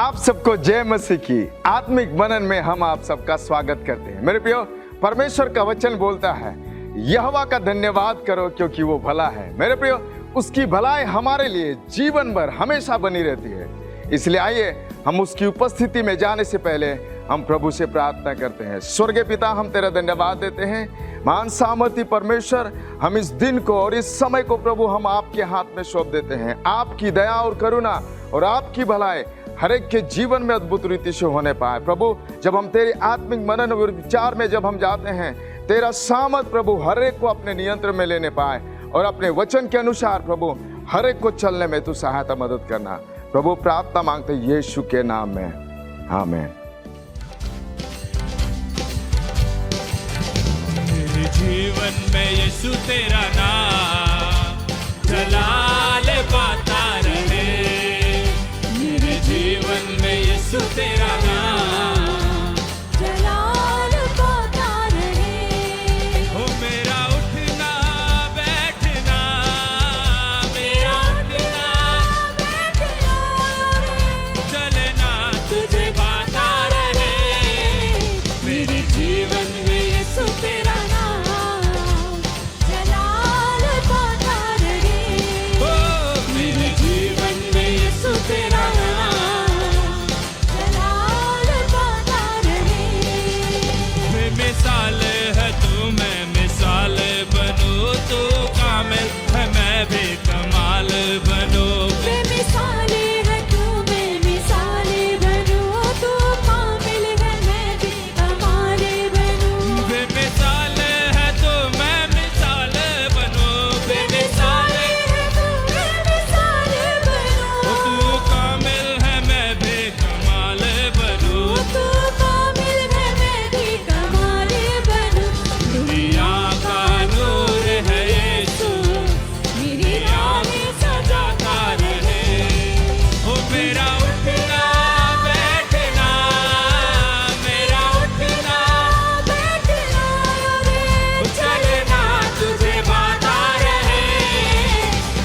आप सबको जय मसीह की आत्मिक मनन में हम आप सबका स्वागत करते हैं। मेरे प्रियो, परमेश्वर का वचन बोलता है यहोवा का धन्यवाद करो क्योंकि वो भला है। मेरे प्रियो, उसकी भलाई हमारे लिए जीवन भर हमेशा बनी रहती है। इसलिए आइए हम उसकी उपस्थिति में जाने से पहले हम प्रभु से प्रार्थना करते हैं। स्वर्गीय पिता, हम तेरा धन्यवाद देते हैं। महान सामर्थी परमेश्वर, हम इस दिन को और इस समय को प्रभु हम आपके हाथ में सौंप देते हैं। आपकी दया और करुणा और आपकी भलाई हर एक के जीवन में अद्भुत रीति से होने पाए। प्रभु, जब हम तेरे आत्मिक मनन और विचार में जब हम जाते हैं, तेरा सामर्थ प्रभु हर एक को अपने नियंत्रण में लेने पाए और अपने वचन के अनुसार प्रभु हर एक को चलने में तू सहायता मदद करना। प्रभु, प्रार्थना मांगते यीशु के नाम में, आमीन। मेरे जीवन में यीशु तेरा नाम जलाल पाता रहे। मेरे जीवन में यीशु तेरा नाम जलाल पाता रहे। हो मेरा उठना बैठना, मेरा उठना बैठना रे, चलना तुझे पाता रहे। मेरे जीवन में यीशु तेरा नाम जलाल पाता रहे। ओ मेरे जीवन में यीशु तेरा जलाल पाता रहे। मैं मिसाल है तू, मैं मिसाल बनूं, तू कामिल है मैं भी कमाल बनूं। बेमिसाले है तू, बेमिसाले बनूं, तू कामिल है मैं भी कमाल बनूं। बेमिसाल है तू, मैं मिसाल बनूं। बेमिसाल है तू, बेमिसाल बनूं, तू कामिल है मैं भी कमाल बनूं। तू कामिल है मैं भी कमाल बनूं। दुनिया का नूर है यीशु, मेरी राह सजाता रहे। ओ मेरा उठना बैठना, मेरा उठना बैठना रे, चलना तुझे पाता रहे।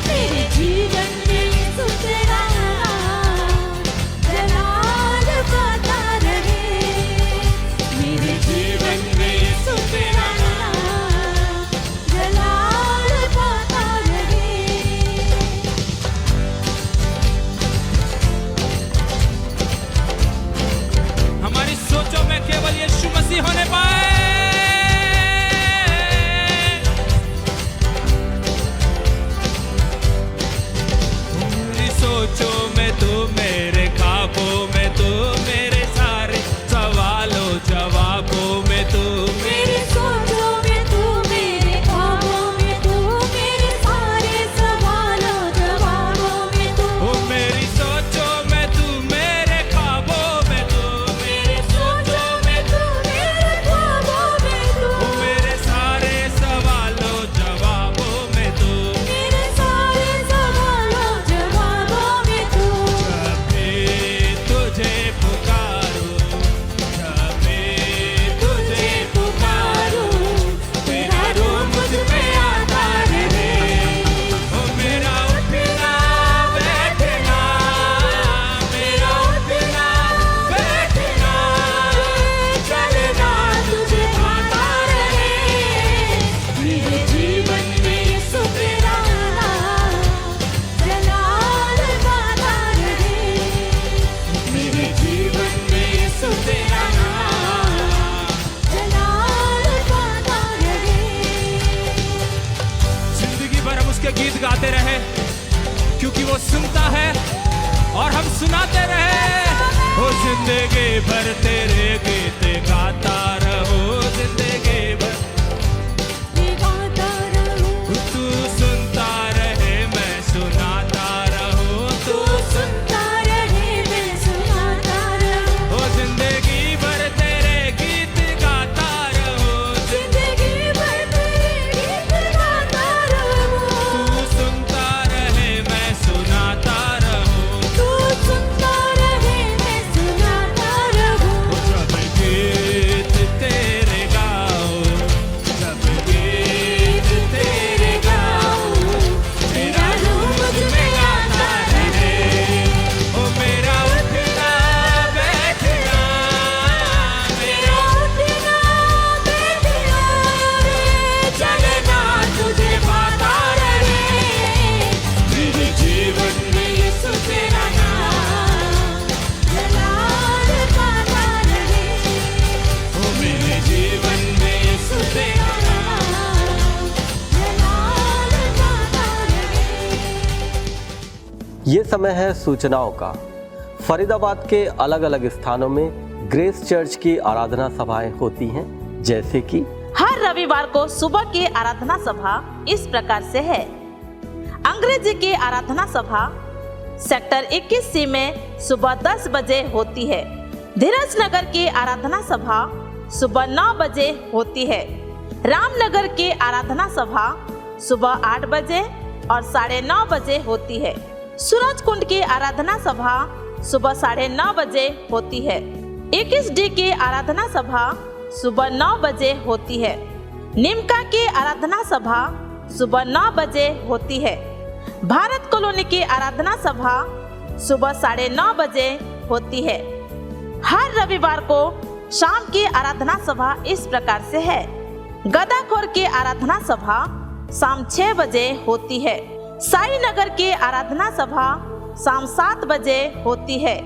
मेरे जीवन में यीशु तेरा नाम जलाल पाता रहे। मेरे जीवन में यीशु तेरा नाम जलाल पाता रहे। हमारी सोचों में केवल यीशु मसीह होने पाए। मेरी सोचों में तू, मेरे ख्वाबों में तू, मेरे सारे सवालों जवाबों में तू। मेरी सोचों में तू, मेरे ख्वाबों में तू, मेरे सारे सवालों जवाबों में तू। ओ मेरी सोचों में तू, मेरे ख्वाबों में तू, मेरे सोचों में तू, मेरे ख्वाबों में तू, ओ मेरे सारे सवालों जवाबों में तू। मेरे सारे सवालों जवाबों में तू। जब भी तुझे पुकारूं, जब भी तुझे पुकारूं, तेरा रूह मुझ पे आता रहे। ओ मेरा उठना बैठना, मेरा उठना बैठना, चलना तुझे पाता रहे। मेरे जीवन में यीशु तेरा नाम जलाल पाता रहे। मेरे जीवन में यीशु तेरा नाम जलाल पाता रहे। जिंदगी भर हम उसके गीत गाते रहे क्योंकि वो सुनता है और हम सुनाते रहे। हो जिंदगी भर तेरे गीत गाता रहो, जिंदगी भर गाता रहूं, तू सुनता रहे मैं सुनाता रहूं। तू सुनता रहे मैं सुनाता रहूं। हो जिंदगी भर तेरे गीत गाता रहो, जिंदगी भर तेरे गीत गाता रहूं। तू सुनता रहे मैं सुनाता रहूं। तू सुनता रहे मैं सुनाता रहूं। ये समय है सूचनाओं का। फरीदाबाद के अलग अलग स्थानों में ग्रेस चर्च की आराधना सभाएं होती हैं, जैसे कि हर रविवार को सुबह की आराधना सभा इस प्रकार से है। अंग्रेजी की आराधना सभा सेक्टर 21C में सुबह 10 बजे होती है। धीरज नगर की आराधना सभा सुबह 9 बजे होती है। रामनगर की आराधना सभा सुबह 8 बजे और 9:30 बजे होती है। सूरज कुंड की आराधना सभा सुबह 9:30 बजे होती है। 21D की आराधना सभा सुबह 9 बजे होती है। निमका की आराधना सभा सुबह 9 बजे होती है। भारत कॉलोनी की आराधना सभा सुबह 9:30 बजे होती है। हर रविवार को शाम की आराधना सभा इस प्रकार से है। गदाखोर की आराधना सभा शाम 6 बजे होती है। साई नगर की आराधना सभा शाम 7 बजे होती है।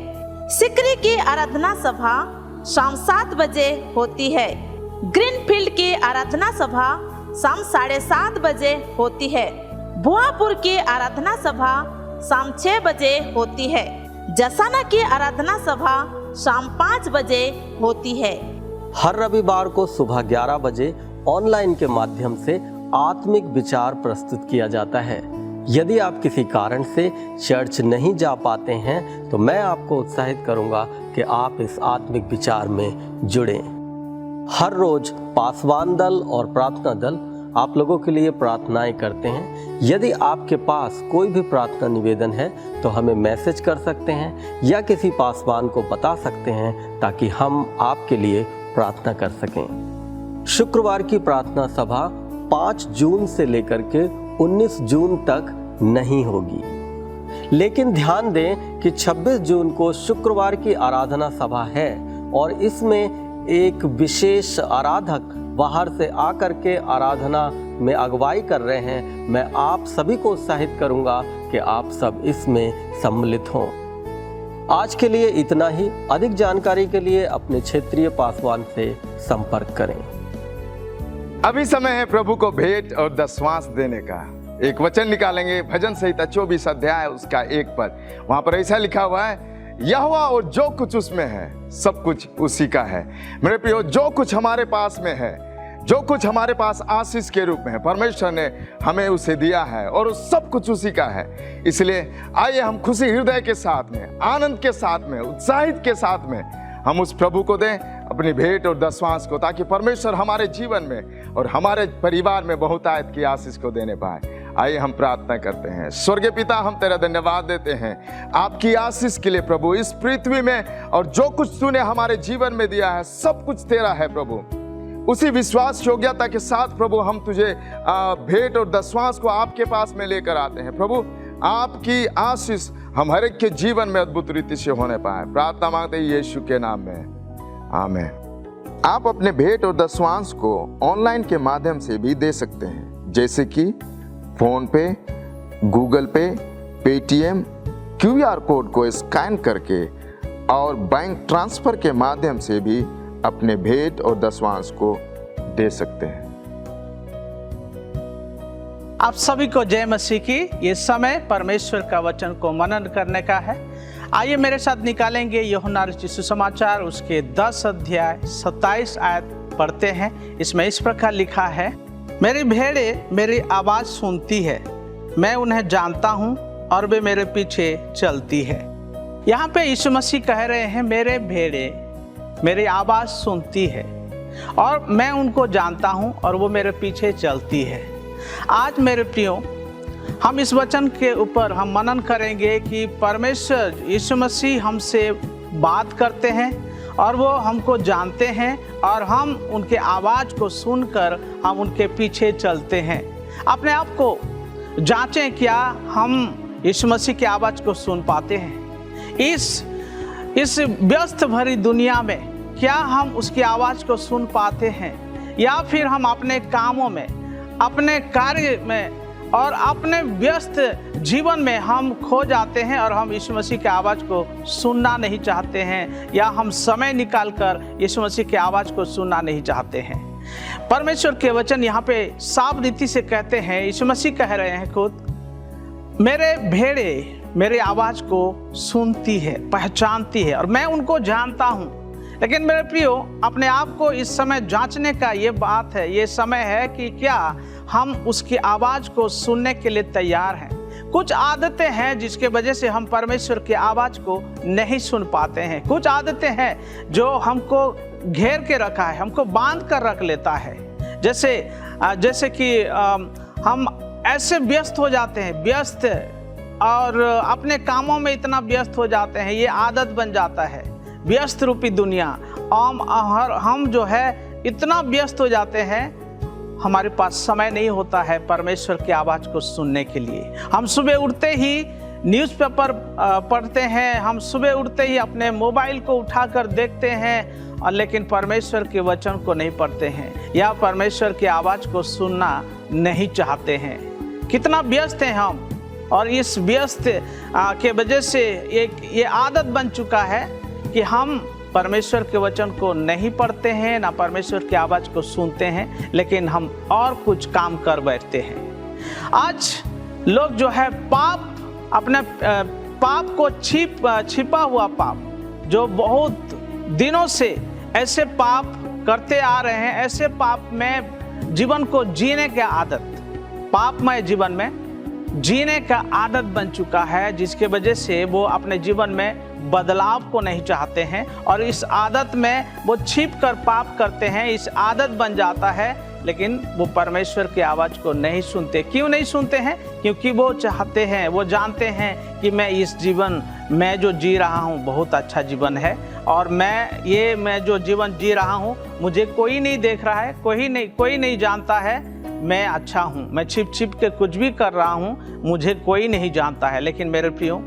सिकरी की आराधना सभा शाम 7 बजे होती है। ग्रीनफील्ड की आराधना सभा शाम 7:30 बजे होती है। भुआपुर की आराधना सभा शाम 6 बजे होती है। जसाना की आराधना सभा शाम 5 बजे होती है। हर रविवार को सुबह 11 बजे ऑनलाइन के माध्यम से आत्मिक विचार प्रस्तुत किया जाता है। यदि आप किसी कारण से चर्च नहीं जा पाते हैं तो मैं आपको उत्साहित करूंगा कि आप इस आत्मिक विचार में जुड़ें। हर रोज पासवान दल और प्रार्थना दल आप लोगों के लिए प्रार्थनाएं करते हैं। यदि आपके पास कोई भी प्रार्थना निवेदन है तो हमें मैसेज कर सकते हैं या किसी पासवान को बता सकते हैं ताकि हम आपके लिए प्रार्थना कर सकें। शुक्रवार की प्रार्थना सभा 5 जून से लेकर के 19 जून तक नहीं होगी, लेकिन ध्यान दें कि 26 जून को शुक्रवार की आराधना सभा है और इसमें एक विशेष आराधक बाहर से आकर के आराधना में अगुवाई कर रहे हैं। मैं आप सभी को उत्साहित करूंगा कि आप सब इसमें सम्मिलित हों। आज के लिए इतना ही। अधिक जानकारी के लिए अपने क्षेत्रीय पासवान से संपर्क करें। अभी समय है प्रभु को भेंट और दशवांश देने का। एक वचन निकालेंगे भजन संहिता 24 अध्याय उसका 1 पर। वहां पर ऐसा लिखा हुआ है, यहोवा और जो कुछ उसमें है सब कुछ उसी का है। मेरे प्रियो, जो कुछ हमारे पास में है, जो कुछ हमारे पास आशीष के रूप में है, परमेश्वर ने हमें उसे दिया है और सब कुछ उसी का है। इसलिए आइए हम खुशी हृदय के साथ में, आनंद के साथ में, उत्साहित के साथ में हम उस प्रभु को दें अपनी भेंट और दशवांश को, ताकि परमेश्वर हमारे जीवन में और हमारे परिवार में बहुतायत की आशीष को देने पाए। आइए हम प्रार्थना करते हैं। स्वर्गीय पिता, हम तेरा धन्यवाद देते हैं आपकी आशीष के लिए प्रभु। इस पृथ्वी में और जो कुछ तूने हमारे जीवन में दिया है सब कुछ तेरा है प्रभु। उसी विश्वास योग्यता के साथ प्रभु हम तुझे भेंट और दशवांश को आपके पास में लेकर आते हैं प्रभु। आपकी आशीष हम हर एक के जीवन में अद्भुत रीति से होने पाए। प्रार्थना मांगते हैं यीशु के नाम में, आमीन। आप अपने भेंट और दशवांश को ऑनलाइन के माध्यम से भी दे सकते हैं, जैसे कि फोन पे, गूगल पे, पेटीएम, QR कोड को स्कैन करके और बैंक ट्रांसफर के माध्यम से भी अपने भेंट और दशवांश को दे सकते हैं। आप सभी को जय मसीह की। ये समय परमेश्वर का वचन को मनन करने का है। आइए मेरे साथ निकालेंगे यूहन्ना रचित सुसमाचार उसके 10 अध्याय 27 आयत पढ़ते हैं। इसमें इस प्रकार लिखा है, मेरी भेड़ें मेरी आवाज़ सुनती है, मैं उन्हें जानता हूँ और वे मेरे पीछे चलती है। यहाँ पे यीशु मसीह कह रहे हैं, मेरे भेड़ें मेरी आवाज़ सुनती है और मैं उनको जानता हूँ और वो मेरे पीछे चलती है। आज मेरे प्रियो, हम इस वचन के ऊपर हम मनन करेंगे कि परमेश्वर यीशु मसीह हमसे बात करते हैं और वो हमको जानते हैं और हम उनके आवाज़ को सुनकर हम उनके पीछे चलते हैं। अपने आप को जांचें, क्या हम यीशु मसीह की आवाज़ को सुन पाते हैं? इस व्यस्त भरी दुनिया में क्या हम उसकी आवाज़ को सुन पाते हैं, या फिर हम अपने कामों में, अपने कार्य में और अपने व्यस्त जीवन में हम खो जाते हैं और हम यीशु मसीह की आवाज़ को सुनना नहीं चाहते हैं, या हम समय निकालकर यीशु मसीह की आवाज़ को सुनना नहीं चाहते हैं? परमेश्वर के वचन यहाँ पे साफ रीति से कहते हैं, यीशु मसीह कह रहे हैं खुद, मेरे भेड़े मेरी आवाज़ को सुनती है, पहचानती है और मैं उनको जानता हूँ। लेकिन मेरे प्रियो, अपने आप को इस समय जांचने का ये बात है, ये समय है कि क्या हम उसकी आवाज़ को सुनने के लिए तैयार हैं। कुछ आदतें हैं जिसके वजह से हम परमेश्वर की आवाज़ को नहीं सुन पाते हैं। कुछ आदतें हैं जो हमको घेर के रखा है, हमको बांध कर रख लेता है। जैसे कि हम ऐसे व्यस्त हो जाते हैं, व्यस्त और अपने कामों में इतना व्यस्त हो जाते हैं, ये आदत बन जाता है। व्यस्त रूपी दुनिया, हम जो है इतना व्यस्त हो जाते हैं, हमारे पास समय नहीं होता है परमेश्वर की आवाज़ को सुनने के लिए। हम सुबह उठते ही न्यूज़पेपर पढ़ते हैं, हम सुबह उठते ही अपने मोबाइल को उठाकर देखते हैं, और लेकिन परमेश्वर के वचन को नहीं पढ़ते हैं या परमेश्वर की आवाज़ को सुनना नहीं चाहते हैं। कितना व्यस्त हैं हम, और इस व्यस्त के वजह से ये आदत बन चुका है कि हम परमेश्वर के वचन को नहीं पढ़ते हैं, ना परमेश्वर की आवाज़ को सुनते हैं, लेकिन हम और कुछ काम कर बैठते हैं। आज लोग जो है अपने पाप को छिपा हुआ पाप, जो बहुत दिनों से ऐसे पाप करते आ रहे हैं, ऐसे पाप में जीवन को जीने की आदत, पापमय जीवन में जीने का आदत बन चुका है, जिसके वजह से वो अपने जीवन में बदलाव को नहीं चाहते हैं और इस आदत में वो छिप कर पाप करते हैं। इस आदत बन जाता है, लेकिन वो परमेश्वर की आवाज़ को नहीं सुनते। क्यों नहीं सुनते हैं? क्योंकि वो चाहते हैं, वो जानते हैं कि मैं इस जीवन में जो जी रहा हूँ बहुत अच्छा जीवन है, और मैं जो जीवन जी रहा हूँ मुझे कोई नहीं देख रहा है, कोई नहीं जानता है, मैं अच्छा हूँ, मैं छिप के कुछ भी कर रहा हूँ, मुझे कोई नहीं जानता है। लेकिन मेरे प्रियो,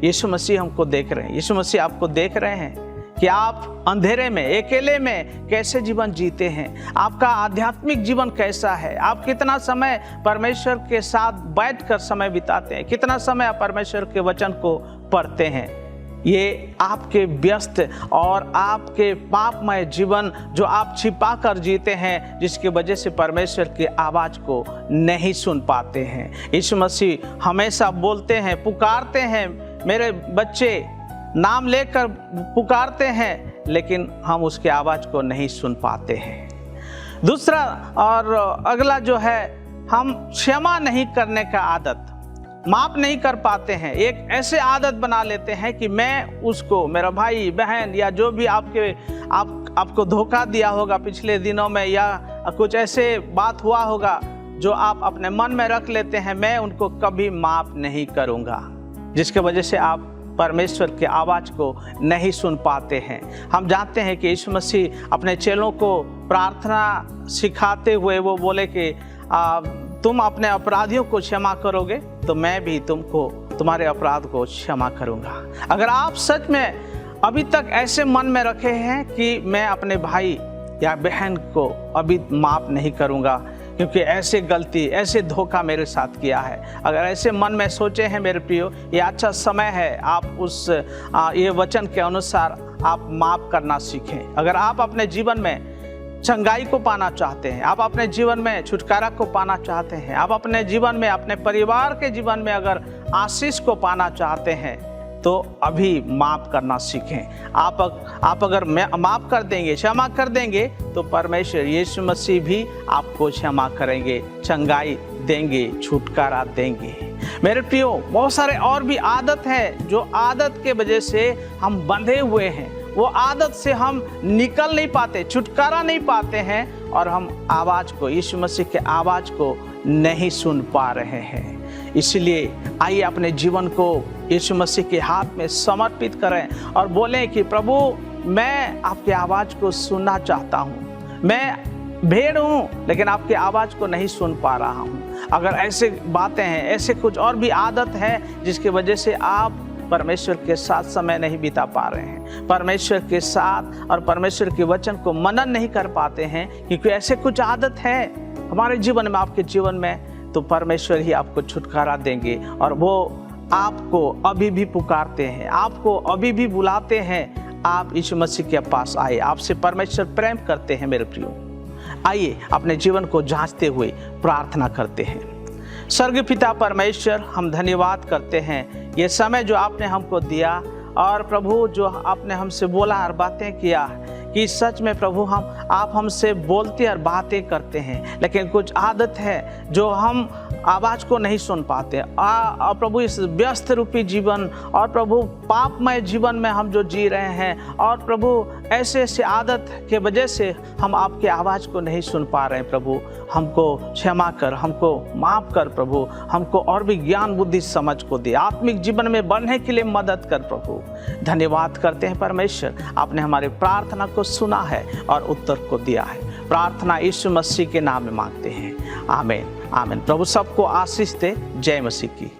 यीशु मसीह हमको देख रहे हैं, यीशु मसीह आपको देख रहे हैं कि आप अंधेरे में, अकेले में कैसे जीवन जीते हैं, आपका आध्यात्मिक जीवन कैसा है, आप कितना समय परमेश्वर के साथ बैठकर समय बिताते हैं, कितना समय आप परमेश्वर के वचन को पढ़ते हैं। ये आपके व्यस्त और आपके पापमय जीवन जो आप छिपा कर जीते हैं, जिसकी वजह से परमेश्वर की आवाज़ को नहीं सुन पाते हैं। यीशु मसीह हमेशा बोलते हैं, पुकारते हैं, मेरे बच्चे नाम लेकर पुकारते हैं, लेकिन हम उसकी आवाज़ को नहीं सुन पाते हैं। दूसरा और अगला जो है, हम क्षमा नहीं करने का आदत, माफ नहीं कर पाते हैं। एक ऐसे आदत बना लेते हैं कि मैं उसको, मेरा भाई बहन या जो भी आपको धोखा दिया होगा पिछले दिनों में, या कुछ ऐसे बात हुआ होगा जो आप अपने मन में रख लेते हैं, मैं उनको कभी माफ नहीं करूँगा, जिसके वजह से आप परमेश्वर की आवाज़ को नहीं सुन पाते हैं। हम जानते हैं कि यीशु मसीह अपने चेलों को प्रार्थना सिखाते हुए वो बोले कि तुम अपने अपराधियों को क्षमा करोगे तो मैं भी तुम्हारे अपराध को क्षमा करूंगा। अगर आप सच में अभी तक ऐसे मन में रखे हैं कि मैं अपने भाई या बहन को अभी माफ़ नहीं करूंगा क्योंकि ऐसे गलती, ऐसे धोखा मेरे साथ किया है, अगर ऐसे मन में सोचे हैं मेरे प्रियो, ये अच्छा समय है आप ये वचन के अनुसार आप माफ़ करना सीखें। अगर आप अपने जीवन में चंगाई को पाना चाहते हैं, आप अपने जीवन में छुटकारा को पाना चाहते हैं, आप अपने जीवन में, अपने परिवार के जीवन में अगर आशीष को पाना चाहते हैं, तो अभी माफ़ करना सीखें। आप अगर माफ़ कर देंगे, क्षमा कर देंगे, तो परमेश्वर यीशु मसीह भी आपको क्षमा करेंगे, चंगाई देंगे, छुटकारा देंगे। मेरे प्रियो, बहुत सारे और भी आदत है जो आदत के वजह से हम बंधे हुए हैं, वो आदत से हम निकल नहीं पाते, छुटकारा नहीं पाते हैं, और हम आवाज़ को, यीशु मसीह के आवाज़ को नहीं सुन पा रहे हैं। इसलिए आइए अपने जीवन को यीशु मसीह के हाथ में समर्पित करें और बोलें कि प्रभु, मैं आपकी आवाज़ को सुनना चाहता हूँ, मैं भेड़ हूँ लेकिन आपकी आवाज़ को नहीं सुन पा रहा हूँ। अगर ऐसे बातें हैं, ऐसे कुछ और भी आदत है जिसकी वजह से आप परमेश्वर के साथ समय नहीं बिता पा रहे हैं, परमेश्वर के साथ और परमेश्वर के वचन को मनन नहीं कर पाते हैं, क्योंकि ऐसे कुछ आदत है हमारे जीवन में, आपके जीवन में, तो परमेश्वर ही आपको छुटकारा देंगे। और वो आपको अभी भी पुकारते हैं, आपको अभी भी बुलाते हैं, आप यीशु मसीह के पास आए, आपसे परमेश्वर प्रेम करते हैं। मेरे प्रियो, आइए अपने जीवन को जांचते हुए प्रार्थना करते हैं। स्वर्गीय पिता परमेश्वर, हम धन्यवाद करते हैं ये समय जो आपने हमको दिया, और प्रभु जो आपने हमसे बोला और बातें किया कि सच में प्रभु आप हमसे बोलते और बातें करते हैं, लेकिन कुछ आदत है जो हम आवाज़ को नहीं सुन पाते। और प्रभु इस व्यस्त रूपी जीवन और प्रभु पापमय जीवन में हम जो जी रहे हैं, और प्रभु ऐसे ऐसे आदत के वजह से हम आपकी आवाज़ को नहीं सुन पा रहे हैं। प्रभु हमको क्षमा कर, हमको माफ़ कर प्रभु, हमको और भी ज्ञान बुद्धि समझ को दे, आत्मिक जीवन में बढ़ने के लिए मदद कर प्रभु। धन्यवाद करते हैं परमेश्वर, आपने हमारी प्रार्थना को सुना है और उत्तर को दिया है। प्रार्थना यीशु मसीह के नाम में मांगते हैं, आमीन आमीन। प्रभु सबको आशीष दे। जय मसीह की।